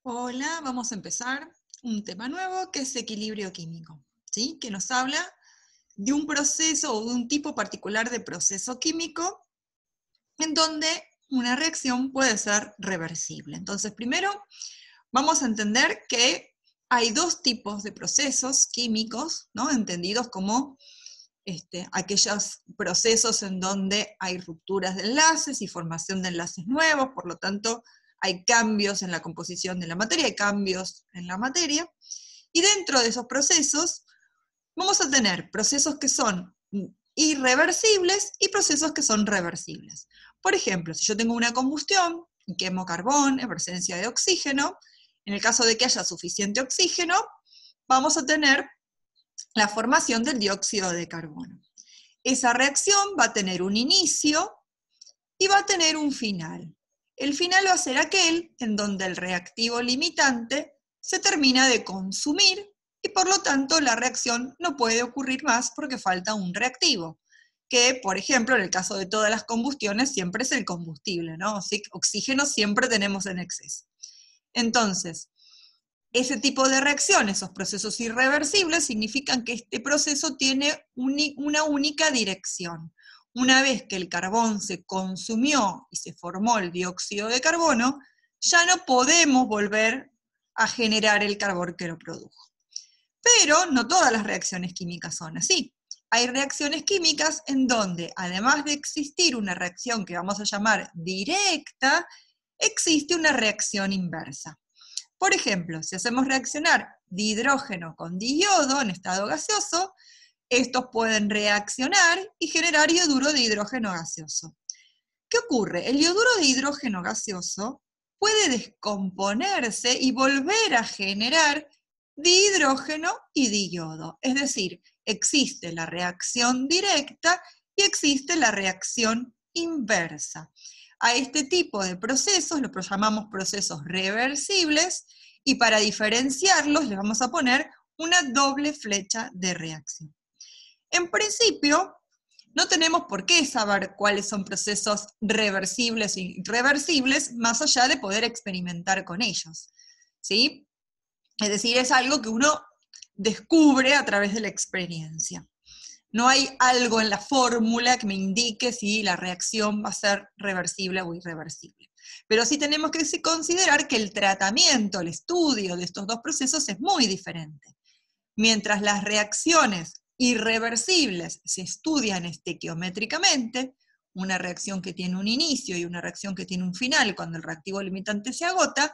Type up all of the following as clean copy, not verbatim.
Hola, vamos a empezar un tema nuevo que es equilibrio químico, ¿sí? Que nos habla de un proceso o de un tipo particular de proceso químico en donde una reacción puede ser reversible. Entonces, primero vamos a entender que hay dos tipos de procesos químicos, ¿no? Entendidos como aquellos procesos en donde hay rupturas de enlaces y formación de enlaces nuevos, por lo tanto hay cambios en la composición de la materia, hay cambios en la materia, y dentro de esos procesos vamos a tener procesos que son irreversibles y procesos que son reversibles. Por ejemplo, si yo tengo una combustión y quemo carbón en presencia de oxígeno, en el caso de que haya suficiente oxígeno, vamos a tener la formación del dióxido de carbono. Esa reacción va a tener un inicio y va a tener un final. El final va a ser aquel en donde el reactivo limitante se termina de consumir y por lo tanto la reacción no puede ocurrir más porque falta un reactivo, que por ejemplo en el caso de todas las combustiones siempre es el combustible, ¿no? Oxígeno siempre tenemos en exceso. Entonces, ese tipo de reacciones, esos procesos irreversibles, significan que este proceso tiene una única dirección. Una vez que el carbón se consumió y se formó el dióxido de carbono, ya no podemos volver a generar el carbón que lo produjo. Pero no todas las reacciones químicas son así. Hay reacciones químicas en donde, además de existir una reacción que vamos a llamar directa, existe una reacción inversa. Por ejemplo, si hacemos reaccionar dihidrógeno con diiodo en estado gaseoso, estos pueden reaccionar y generar ioduro de hidrógeno gaseoso. ¿Qué ocurre? El ioduro de hidrógeno gaseoso puede descomponerse y volver a generar dihidrógeno y diyodo. Es decir, existe la reacción directa y existe la reacción inversa. A este tipo de procesos los llamamos procesos reversibles y para diferenciarlos les vamos a poner una doble flecha de reacción. En principio, no tenemos por qué saber cuáles son procesos reversibles y irreversibles más allá de poder experimentar con ellos, ¿sí? Es decir, es algo que uno descubre a través de la experiencia. No hay algo en la fórmula que me indique si la reacción va a ser reversible o irreversible. Pero sí tenemos que considerar que el tratamiento, el estudio de estos dos procesos es muy diferente. Mientras las reacciones irreversibles se estudian estequiométricamente, una reacción que tiene un inicio y una reacción que tiene un final cuando el reactivo limitante se agota,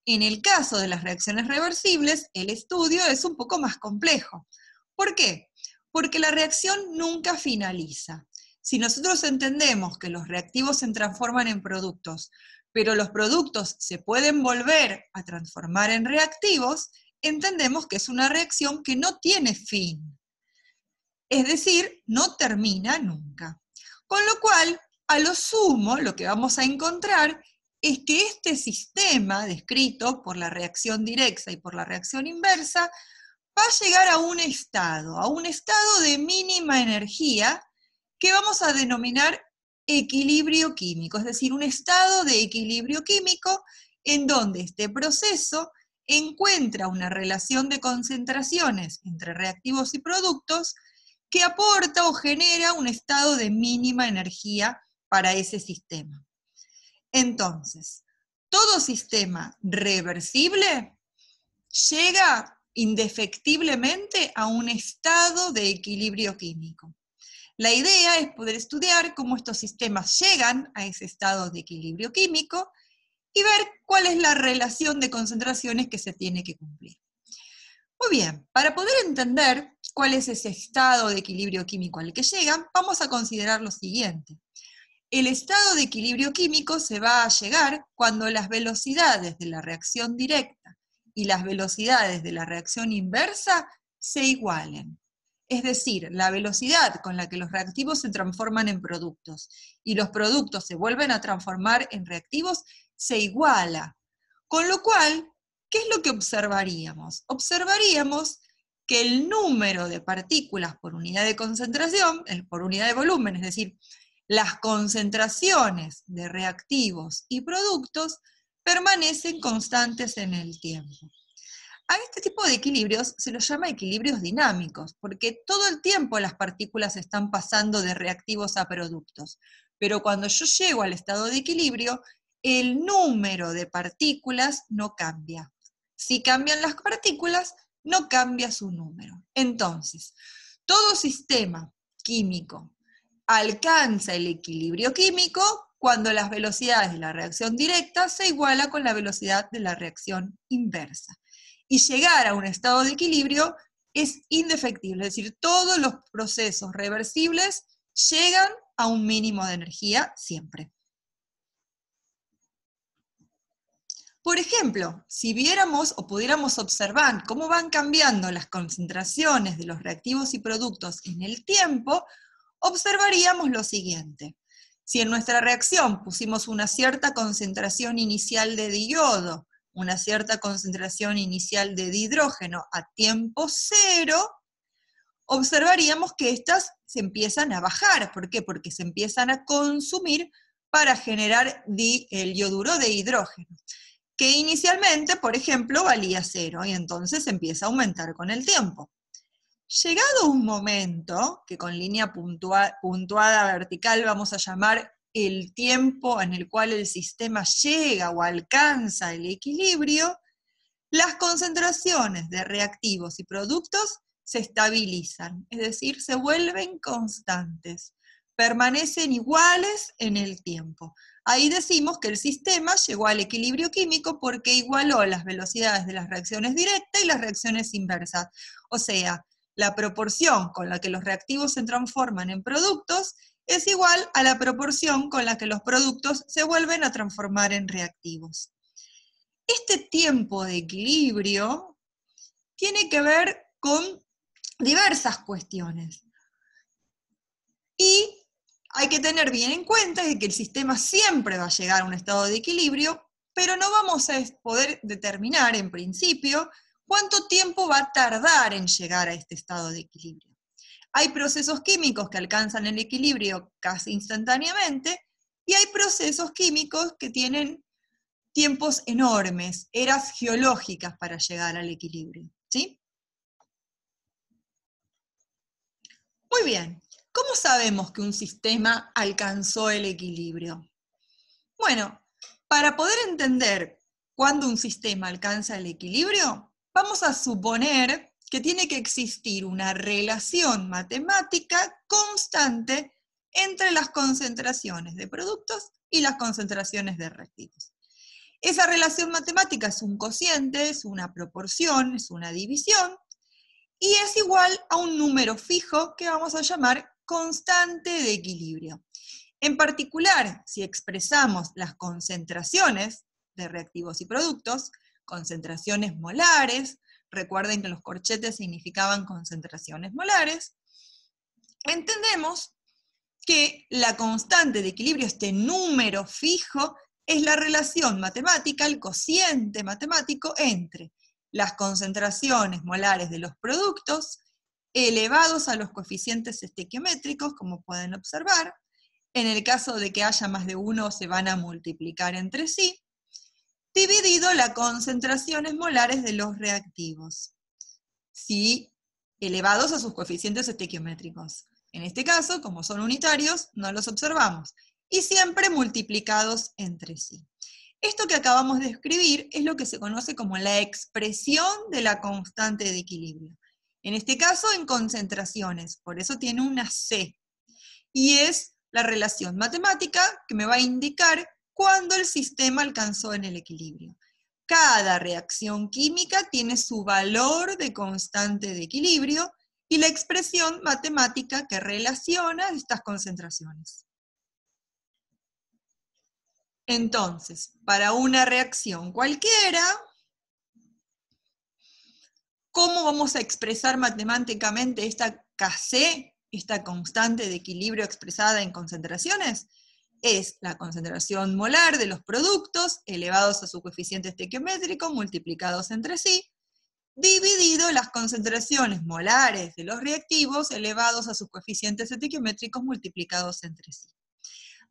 en el caso de las reacciones reversibles, el estudio es un poco más complejo. ¿Por qué? Porque la reacción nunca finaliza. Si nosotros entendemos que los reactivos se transforman en productos, pero los productos se pueden volver a transformar en reactivos, entendemos que es una reacción que no tiene fin. Es decir, no termina nunca. Con lo cual, a lo sumo, lo que vamos a encontrar es que este sistema descrito por la reacción directa y por la reacción inversa va a llegar a un estado de mínima energía que vamos a denominar equilibrio químico, es decir, un estado de equilibrio químico en donde este proceso encuentra una relación de concentraciones entre reactivos y productos que aporta o genera un estado de mínima energía para ese sistema. Entonces, todo sistema reversible llega indefectiblemente a un estado de equilibrio químico. La idea es poder estudiar cómo estos sistemas llegan a ese estado de equilibrio químico y ver cuál es la relación de concentraciones que se tiene que cumplir. Muy bien, para poder entender cuál es ese estado de equilibrio químico al que llegan, vamos a considerar lo siguiente. El estado de equilibrio químico se va a llegar cuando las velocidades de la reacción directa y las velocidades de la reacción inversa se igualen. Es decir, la velocidad con la que los reactivos se transforman en productos y los productos se vuelven a transformar en reactivos se iguala. Con lo cual, ¿qué es lo que observaríamos? Observaríamos que el número de partículas por unidad de concentración, por unidad de volumen, es decir, las concentraciones de reactivos y productos permanecen constantes en el tiempo. A este tipo de equilibrios se los llama equilibrios dinámicos, porque todo el tiempo las partículas están pasando de reactivos a productos. Pero cuando yo llego al estado de equilibrio, el número de partículas no cambia. Si cambian las partículas, no cambia su número. Entonces, todo sistema químico alcanza el equilibrio químico cuando las velocidades de la reacción directa se igualan con la velocidad de la reacción inversa. Y llegar a un estado de equilibrio es indefectible, es decir, todos los procesos reversibles llegan a un mínimo de energía siempre. Por ejemplo, si viéramos o pudiéramos observar cómo van cambiando las concentraciones de los reactivos y productos en el tiempo, observaríamos lo siguiente. Si en nuestra reacción pusimos una cierta concentración inicial de diodo, una cierta concentración inicial de dihidrógeno a tiempo cero, observaríamos que estas se empiezan a bajar. ¿Por qué? Porque se empiezan a consumir para generar el yoduro de hidrógeno, que inicialmente, por ejemplo, valía 0, y entonces empieza a aumentar con el tiempo. Llegado un momento, que con línea puntuada vertical vamos a llamar el tiempo en el cual el sistema llega o alcanza el equilibrio, las concentraciones de reactivos y productos se estabilizan, es decir, se vuelven constantes, permanecen iguales en el tiempo. Ahí decimos que el sistema llegó al equilibrio químico porque igualó las velocidades de las reacciones directas y las reacciones inversas. O sea, la proporción con la que los reactivos se transforman en productos es igual a la proporción con la que los productos se vuelven a transformar en reactivos. Este tiempo de equilibrio tiene que ver con diversas cuestiones. Y hay que tener bien en cuenta que el sistema siempre va a llegar a un estado de equilibrio, pero no vamos a poder determinar en principio cuánto tiempo va a tardar en llegar a este estado de equilibrio. Hay procesos químicos que alcanzan el equilibrio casi instantáneamente y hay procesos químicos que tienen tiempos enormes, eras geológicas para llegar al equilibrio, ¿sí? Muy bien, ¿cómo sabemos que un sistema alcanzó el equilibrio? Bueno, para poder entender cuándo un sistema alcanza el equilibrio, vamos a suponer que tiene que existir una relación matemática constante entre las concentraciones de productos y las concentraciones de reactivos. Esa relación matemática es un cociente, es una proporción, es una división, y es igual a un número fijo que vamos a llamar constante de equilibrio. En particular, si expresamos las concentraciones de reactivos y productos, concentraciones molares, recuerden que los corchetes significaban concentraciones molares, entendemos que la constante de equilibrio, este número fijo, es la relación matemática, el cociente matemático entre las concentraciones molares de los productos elevados a los coeficientes estequiométricos, como pueden observar. En el caso de que haya más de uno, se van a multiplicar entre sí, dividido las concentraciones molares de los reactivos, ¿sí? Elevados a sus coeficientes estequiométricos. En este caso, como son unitarios, no los observamos, y siempre multiplicados entre sí. Esto que acabamos de escribir es lo que se conoce como la expresión de la constante de equilibrio. En este caso, en concentraciones, por eso tiene una C. Y es la relación matemática que me va a indicar cuándo el sistema alcanzó en el equilibrio. Cada reacción química tiene su valor de constante de equilibrio y la expresión matemática que relaciona estas concentraciones. Entonces, para una reacción cualquiera, ¿cómo vamos a expresar matemáticamente esta Kc, esta constante de equilibrio expresada en concentraciones? Es la concentración molar de los productos elevados a su coeficiente estequiométrico multiplicados entre sí, dividido las concentraciones molares de los reactivos elevados a sus coeficientes estequiométricos multiplicados entre sí.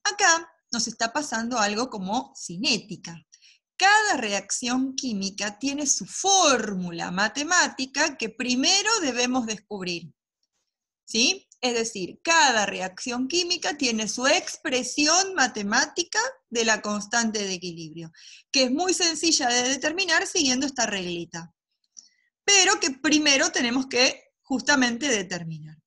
Acá nos está pasando algo como cinética. cada reacción química tiene su fórmula matemática que primero debemos descubrir. ¿Sí? Es decir, cada reacción química tiene su expresión matemática de la constante de equilibrio, que es muy sencilla de determinar siguiendo esta reglita, pero que primero tenemos que justamente determinar.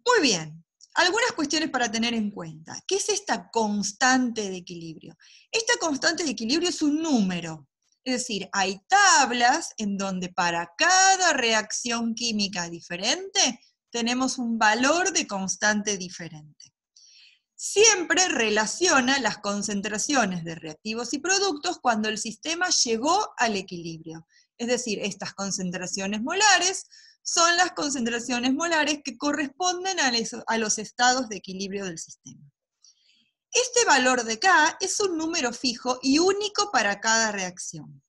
Muy bien, algunas cuestiones para tener en cuenta. ¿Qué es esta constante de equilibrio? Esta constante de equilibrio es un número, es decir, hay tablas en donde para cada reacción química diferente tenemos un valor de constante diferente. Siempre relaciona las concentraciones de reactivos y productos cuando el sistema llegó al equilibrio. Es decir, estas concentraciones molares son las concentraciones molares que corresponden a los estados de equilibrio del sistema. Este valor de K es un número fijo y único para cada reacción,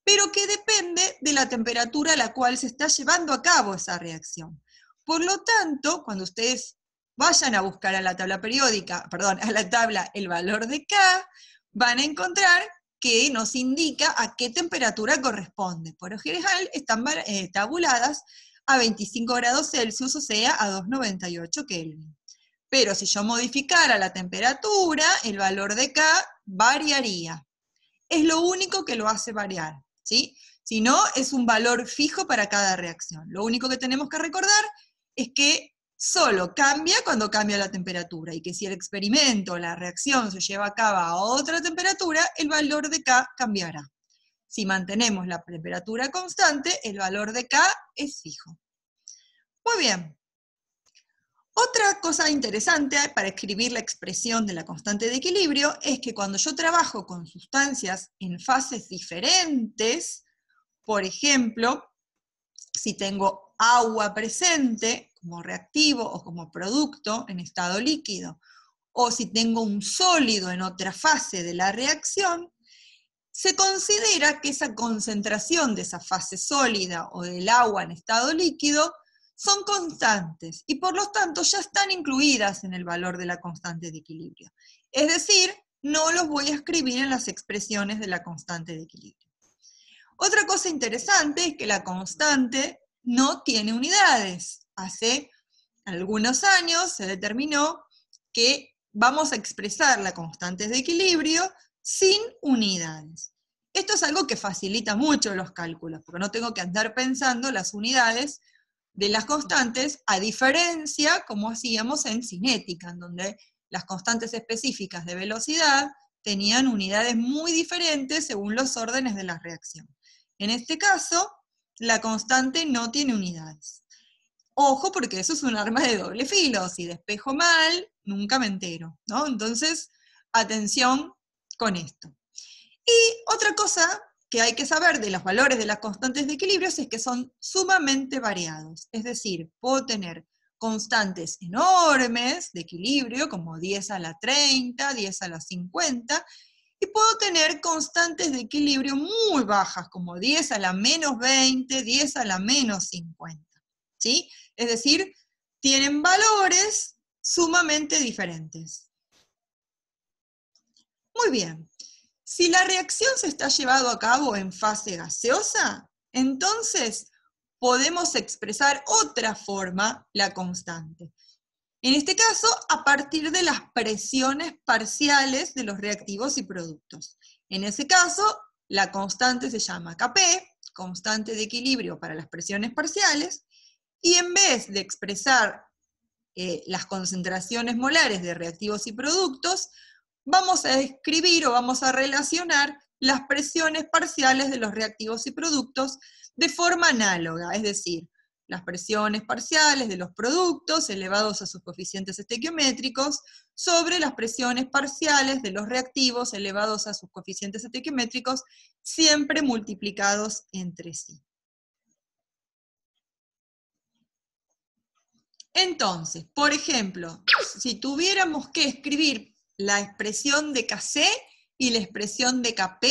pero que depende de la temperatura a la cual se está llevando a cabo esa reacción. Por lo tanto, cuando ustedes vayan a buscar a la tabla periódica, a la tabla el valor de K, van a encontrar que nos indica a qué temperatura corresponde. Por lo general están tabuladas a 25 grados Celsius, o sea, a 298 Kelvin. Pero si yo modificara la temperatura, el valor de K variaría. Es lo único que lo hace variar, ¿sí? Si no, es un valor fijo para cada reacción. Lo único que tenemos que recordar es que solo cambia cuando cambia la temperatura, y que si el experimento o la reacción se lleva a cabo a otra temperatura, el valor de K cambiará. Si mantenemos la temperatura constante, el valor de K es fijo. Muy bien. Otra cosa interesante para escribir la expresión de la constante de equilibrio es que cuando yo trabajo con sustancias en fases diferentes, por ejemplo, si tengo agua presente como reactivo o como producto en estado líquido, o si tengo un sólido en otra fase de la reacción, se considera que esa concentración de esa fase sólida o del agua en estado líquido son constantes y por lo tanto ya están incluidas en el valor de la constante de equilibrio. Es decir, no los voy a escribir en las expresiones de la constante de equilibrio. Otra cosa interesante es que la constante no tiene unidades. Hace algunos años se determinó que vamos a expresar la constante de equilibrio sin unidades. Esto es algo que facilita mucho los cálculos, porque no tengo que andar pensando las unidades de las constantes, a diferencia como hacíamos en cinética, en donde las constantes específicas de velocidad tenían unidades muy diferentes según los órdenes de la reacción. En este caso, la constante no tiene unidades. Ojo, porque eso es un arma de doble filo. Si despejo mal, nunca me entero, ¿no? Entonces, atención con esto. Y otra cosa que hay que saber de los valores de las constantes de equilibrio es que son sumamente variados. Es decir, puedo tener constantes enormes de equilibrio, como 10 a la 30, 10 a la 50, y puedo tener constantes de equilibrio muy bajas, como 10 a la menos 20, 10 a la menos 50. ¿Sí? Es decir, tienen valores sumamente diferentes. Muy bien. Si la reacción se está llevando a cabo en fase gaseosa, entonces podemos expresar otra forma la constante. En este caso, a partir de las presiones parciales de los reactivos y productos. En ese caso, la constante se llama Kp, constante de equilibrio para las presiones parciales, y en vez de expresar las concentraciones molares de reactivos y productos, vamos a escribir o vamos a relacionar las presiones parciales de los reactivos y productos de forma análoga, es decir, las presiones parciales de los productos elevados a sus coeficientes estequiométricos sobre las presiones parciales de los reactivos elevados a sus coeficientes estequiométricos, siempre multiplicados entre sí. Entonces, por ejemplo, si tuviéramos que escribir la expresión de Kc y la expresión de Kp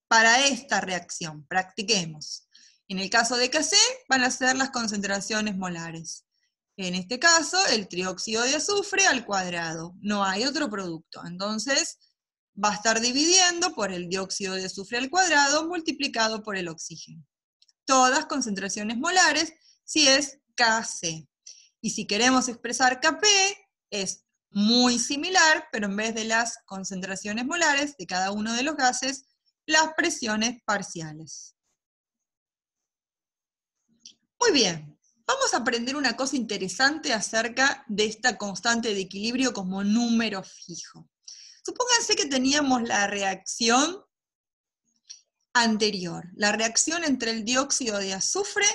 para esta reacción, practiquemos. En el caso de Kc van a ser las concentraciones molares. En este caso, el trióxido de azufre al cuadrado. No hay otro producto. Entonces, va a estar dividiendo por el dióxido de azufre al cuadrado multiplicado por el oxígeno. Todas concentraciones molares si es Kc. Y si queremos expresar Kp, es muy similar, pero en vez de las concentraciones molares de cada uno de los gases, las presiones parciales. Muy bien, vamos a aprender una cosa interesante acerca de esta constante de equilibrio como número fijo. Supónganse que teníamos la reacción anterior, la reacción entre el dióxido de azufre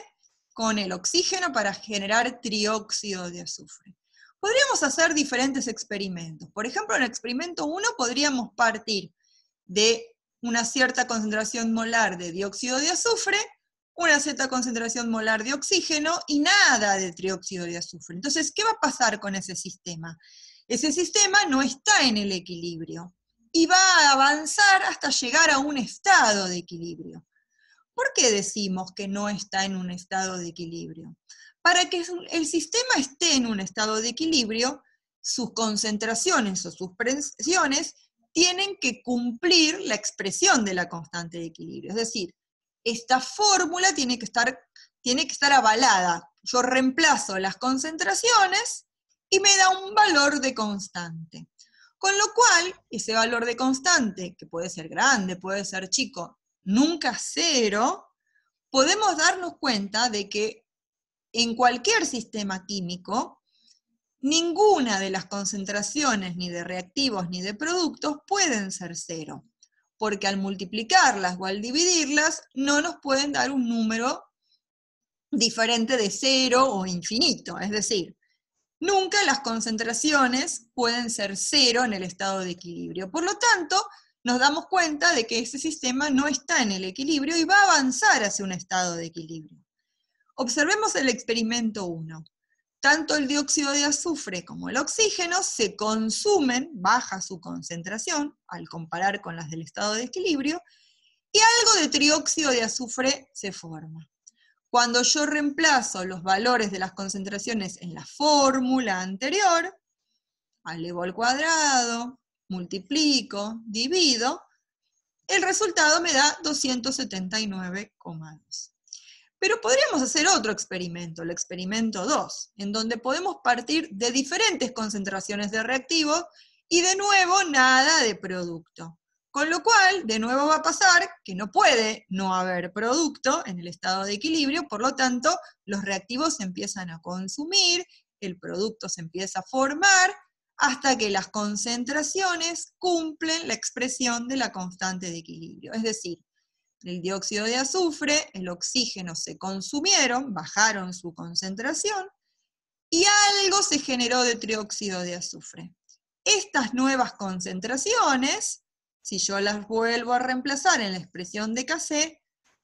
con el oxígeno para generar trióxido de azufre. Podríamos hacer diferentes experimentos. Por ejemplo, en el experimento 1 podríamos partir de una cierta concentración molar de dióxido de azufre, una cierta concentración molar de oxígeno y nada de trióxido de azufre. Entonces, ¿qué va a pasar con ese sistema? Ese sistema no está en el equilibrio y va a avanzar hasta llegar a un estado de equilibrio. ¿Por qué decimos que no está en un estado de equilibrio? Para que el sistema esté en un estado de equilibrio, sus concentraciones o sus presiones tienen que cumplir la expresión de la constante de equilibrio. Es decir, esta fórmula tiene que estar avalada. Yo reemplazo las concentraciones y me da un valor de constante. Con lo cual, ese valor de constante, que puede ser grande, puede ser chico, nunca cero, podemos darnos cuenta de que en cualquier sistema químico, ninguna de las concentraciones, ni de reactivos ni de productos, pueden ser cero, porque al multiplicarlas o al dividirlas, no nos pueden dar un número diferente de cero o infinito, es decir, nunca las concentraciones pueden ser cero en el estado de equilibrio. Por lo tanto, nos damos cuenta de que ese sistema no está en el equilibrio y va a avanzar hacia un estado de equilibrio. Observemos el experimento 1. Tanto el dióxido de azufre como el oxígeno se consumen, baja su concentración, al comparar con las del estado de equilibrio, y algo de trióxido de azufre se forma. Cuando yo reemplazo los valores de las concentraciones en la fórmula anterior, elevo al cuadrado, multiplico, divido, el resultado me da 279,2. Pero podríamos hacer otro experimento, el experimento 2, en donde podemos partir de diferentes concentraciones de reactivo y de nuevo nada de producto. Con lo cual, de nuevo va a pasar que no puede no haber producto en el estado de equilibrio, por lo tanto, los reactivos se empiezan a consumir, el producto se empieza a formar, hasta que las concentraciones cumplen la expresión de la constante de equilibrio. Es decir, el dióxido de azufre, el oxígeno se consumieron, bajaron su concentración, y algo se generó de trióxido de azufre. Estas nuevas concentraciones, si yo las vuelvo a reemplazar en la expresión de Kc,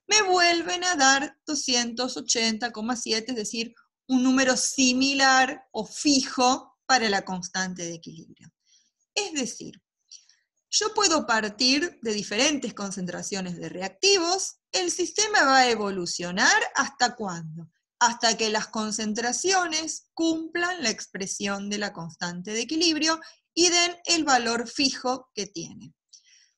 me vuelven a dar 280,7, es decir, un número similar o fijo para la constante de equilibrio. Es decir, yo puedo partir de diferentes concentraciones de reactivos, el sistema va a evolucionar ¿hasta cuándo? Hasta que las concentraciones cumplan la expresión de la constante de equilibrio y den el valor fijo que tiene.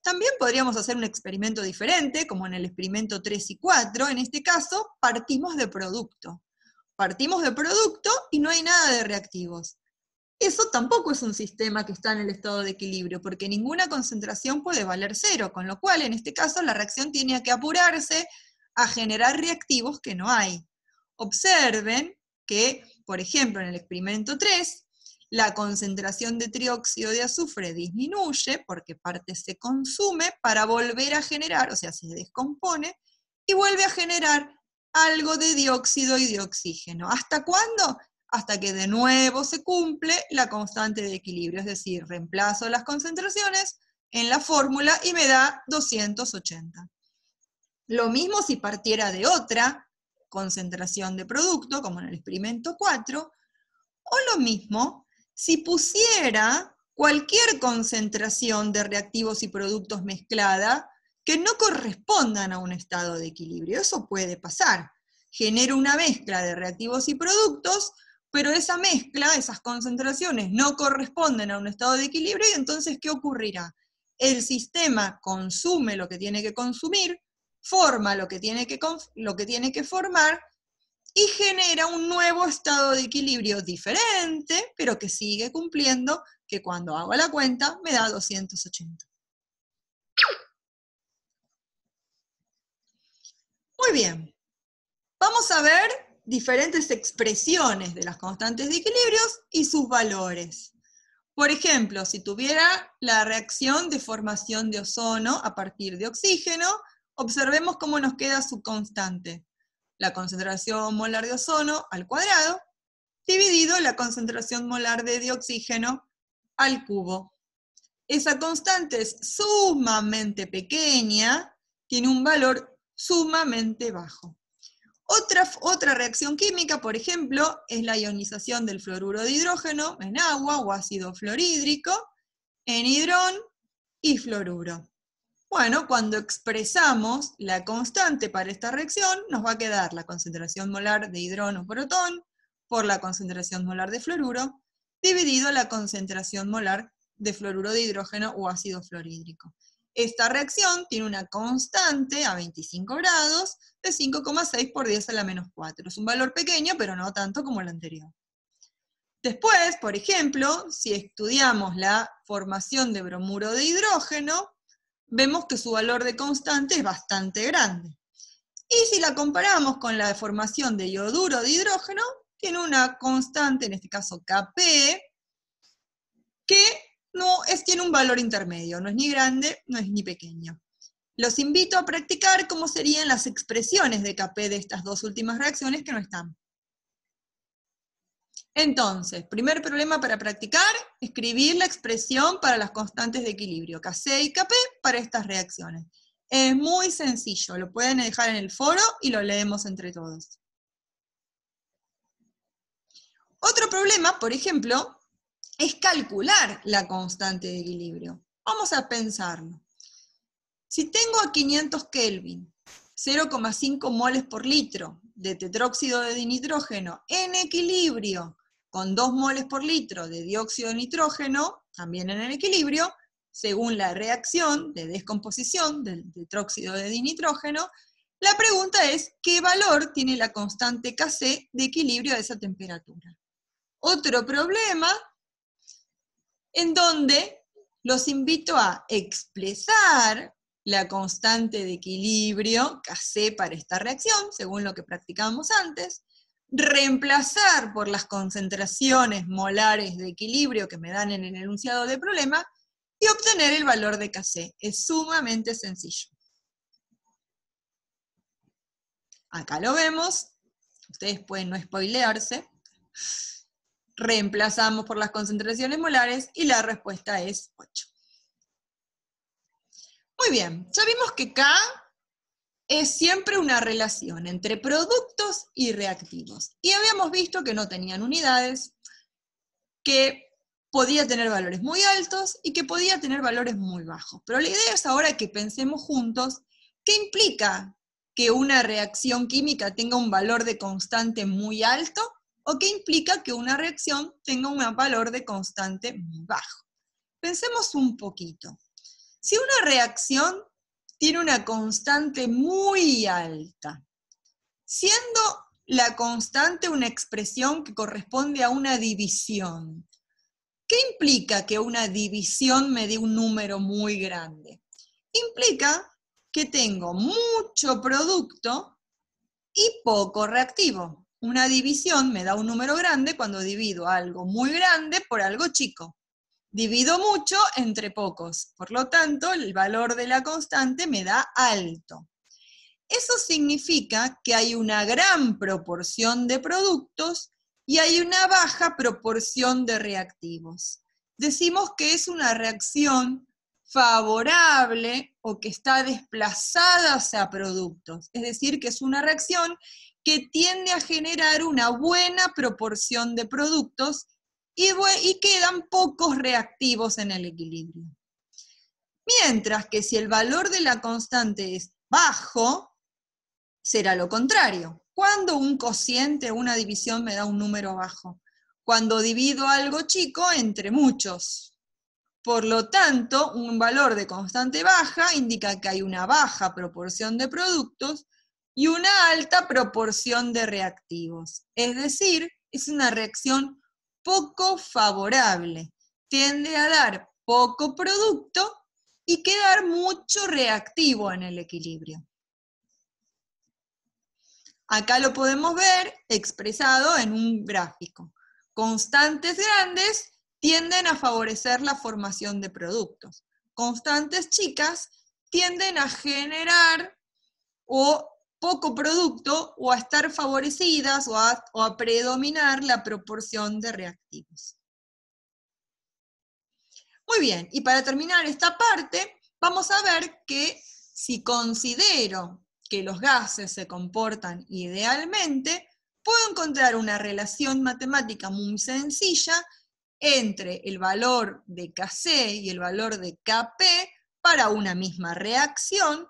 También podríamos hacer un experimento diferente, como en el experimento 3 y 4, en este caso partimos de producto. Partimos de producto y no hay nada de reactivos. Eso tampoco es un sistema que está en el estado de equilibrio, porque ninguna concentración puede valer cero, con lo cual en este caso la reacción tiene que apurarse a generar reactivos que no hay. Observen que, por ejemplo, en el experimento 3, la concentración de trióxido de azufre disminuye porque parte se consume para volver a generar, o sea, se descompone, y vuelve a generar algo de dióxido y de oxígeno. ¿Hasta cuándo? Hasta que de nuevo se cumple la constante de equilibrio, es decir, reemplazo las concentraciones en la fórmula y me da 280. Lo mismo si partiera de otra concentración de producto, como en el experimento 4, o lo mismo si pusiera cualquier concentración de reactivos y productos mezclada que no correspondan a un estado de equilibrio. Eso puede pasar. Genero una mezcla de reactivos y productos, pero esa mezcla, esas concentraciones, no corresponden a un estado de equilibrio, y entonces, ¿qué ocurrirá? el sistema consume lo que tiene que consumir, forma lo que tiene que formar, y genera un nuevo estado de equilibrio diferente, pero que sigue cumpliendo, que cuando hago la cuenta me da 280. Muy bien. Vamos a ver diferentes expresiones de las constantes de equilibrios y sus valores. Por ejemplo, si tuviera la reacción de formación de ozono a partir de oxígeno, observemos cómo nos queda su constante. La concentración molar de ozono al cuadrado, dividido la concentración molar de oxígeno al cubo. Esa constante es sumamente pequeña, tiene un valor sumamente bajo. Otra reacción química, por ejemplo, es la ionización del fluoruro de hidrógeno en agua o ácido fluorhídrico, en hidrón y fluoruro. Bueno, cuando expresamos la constante para esta reacción, nos va a quedar la concentración molar de hidrón o protón por la concentración molar de fluoruro, dividido la concentración molar de fluoruro de hidrógeno o ácido fluorhídrico. Esta reacción tiene una constante a 25 grados de 5,6 por 10 a la menos 4. Es un valor pequeño, pero no tanto como el anterior. Después, por ejemplo, si estudiamos la formación de bromuro de hidrógeno, vemos que su valor de constante es bastante grande. Y si la comparamos con la formación de ioduro de hidrógeno, tiene una constante, en este caso Kp, que tiene un valor intermedio, no es ni grande, no es ni pequeño. Los invito a practicar cómo serían las expresiones de Kp de estas dos últimas reacciones que no están. Entonces, primer problema para practicar, escribir la expresión para las constantes de equilibrio, Kc y Kp, para estas reacciones. Es muy sencillo, lo pueden dejar en el foro y lo leemos entre todos. Otro problema, por ejemplo, es calcular la constante de equilibrio. Vamos a pensarlo. Si tengo a 500 Kelvin, 0,5 moles por litro de tetróxido de dinitrógeno en equilibrio con 2 moles por litro de dióxido de nitrógeno, también en el equilibrio, según la reacción de descomposición del tetróxido de dinitrógeno, la pregunta es, ¿qué valor tiene la constante Kc de equilibrio a esa temperatura? Otro problema en donde los invito a expresar la constante de equilibrio, Kc, para esta reacción, según lo que practicábamos antes, reemplazar por las concentraciones molares de equilibrio que me dan en el enunciado del problema, y obtener el valor de Kc. Es sumamente sencillo. Acá lo vemos, ustedes pueden no spoilearse. Reemplazamos por las concentraciones molares y la respuesta es 8. Muy bien, ya vimos que K es siempre una relación entre productos y reactivos. Y habíamos visto que no tenían unidades, que podía tener valores muy altos y que podía tener valores muy bajos. Pero la idea es ahora que pensemos juntos qué implica que una reacción química tenga un valor de constante muy alto o qué implica que una reacción tenga un valor de constante muy bajo. Pensemos un poquito. Si una reacción tiene una constante muy alta, siendo la constante una expresión que corresponde a una división, ¿qué implica que una división me dé un número muy grande? Implica que tengo mucho producto y poco reactivo. Una división me da un número grande cuando divido algo muy grande por algo chico. Divido mucho entre pocos, por lo tanto, el valor de la constante me da alto. Eso significa que hay una gran proporción de productos y hay una baja proporción de reactivos. Decimos que es una reacción favorable o que está desplazada hacia productos, es decir, que es una reacción que tiende a generar una buena proporción de productos y quedan pocos reactivos en el equilibrio. Mientras que si el valor de la constante es bajo, será lo contrario. Cuando un cociente o una división me da un número bajo, cuando divido algo chico entre muchos, Por lo tanto, un valor de constante baja indica que hay una baja proporción de productos y una alta proporción de reactivos. Es decir, es una reacción poco favorable. Tiende a dar poco producto y quedar mucho reactivo en el equilibrio. Acá lo podemos ver expresado en un gráfico. Constantes grandes tienden a favorecer la formación de productos. Constantes chicas tienden a generar poco producto o a estar favorecidas o a predominar la proporción de reactivos. Muy bien, y para terminar esta parte, vamos a ver que si considero que los gases se comportan idealmente, puedo encontrar una relación matemática muy sencilla entre el valor de Kc y el valor de Kp para una misma reacción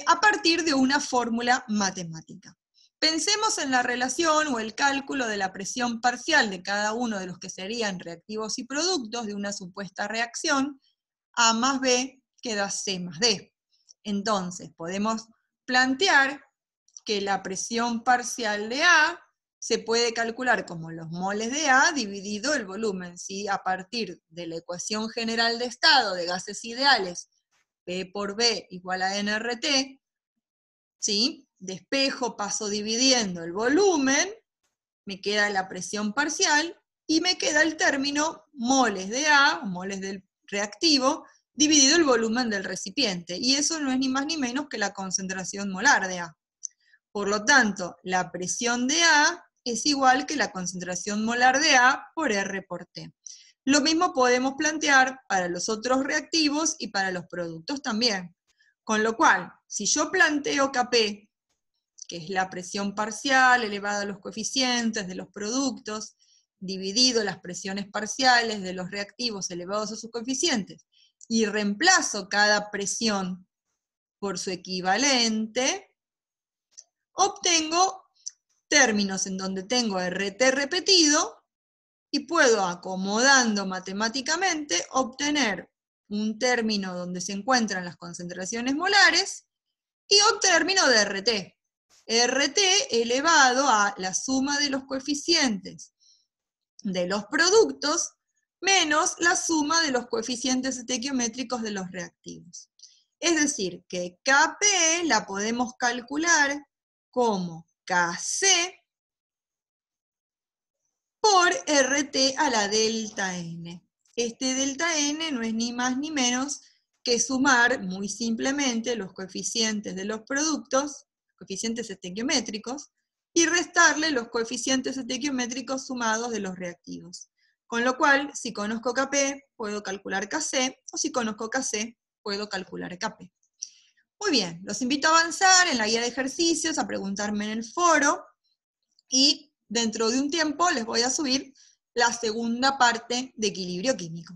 a partir de una fórmula matemática. Pensemos en la relación o el cálculo de la presión parcial de cada uno de los que serían reactivos y productos de una supuesta reacción, A más B que da C más D. Entonces, podemos plantear que la presión parcial de A se puede calcular como los moles de A dividido el volumen, ¿sí? A partir de la ecuación general de estado de gases ideales, P por B igual a nRT, ¿sí? Despejo, paso dividiendo el volumen, me queda la presión parcial y me queda el término moles de A, moles del reactivo, dividido el volumen del recipiente. Y eso no es ni más ni menos que la concentración molar de A. Por lo tanto, la presión de A es igual que la concentración molar de A por R por T. Lo mismo podemos plantear para los otros reactivos y para los productos también. Con lo cual, si yo planteo Kp, que es la presión parcial elevada a los coeficientes de los productos, dividido las presiones parciales de los reactivos elevados a sus coeficientes, y reemplazo cada presión por su equivalente, obtengo términos en donde tengo RT repetido y puedo, acomodando matemáticamente, obtener un término donde se encuentran las concentraciones molares y un término de RT. RT elevado a la suma de los coeficientes de los productos menos la suma de los coeficientes estequiométricos de los reactivos. Es decir, que Kp la podemos calcular como Kc por RT a la delta N. Este delta N no es ni más ni menos que sumar muy simplemente los coeficientes de los productos, coeficientes estequiométricos, y restarle los coeficientes estequiométricos sumados de los reactivos. Con lo cual, si conozco Kp, puedo calcular Kc, o si conozco Kc, puedo calcular Kp. Muy bien, los invito a avanzar en la guía de ejercicios, a preguntarme en el foro, y dentro de un tiempo les voy a subir la segunda parte de equilibrio químico.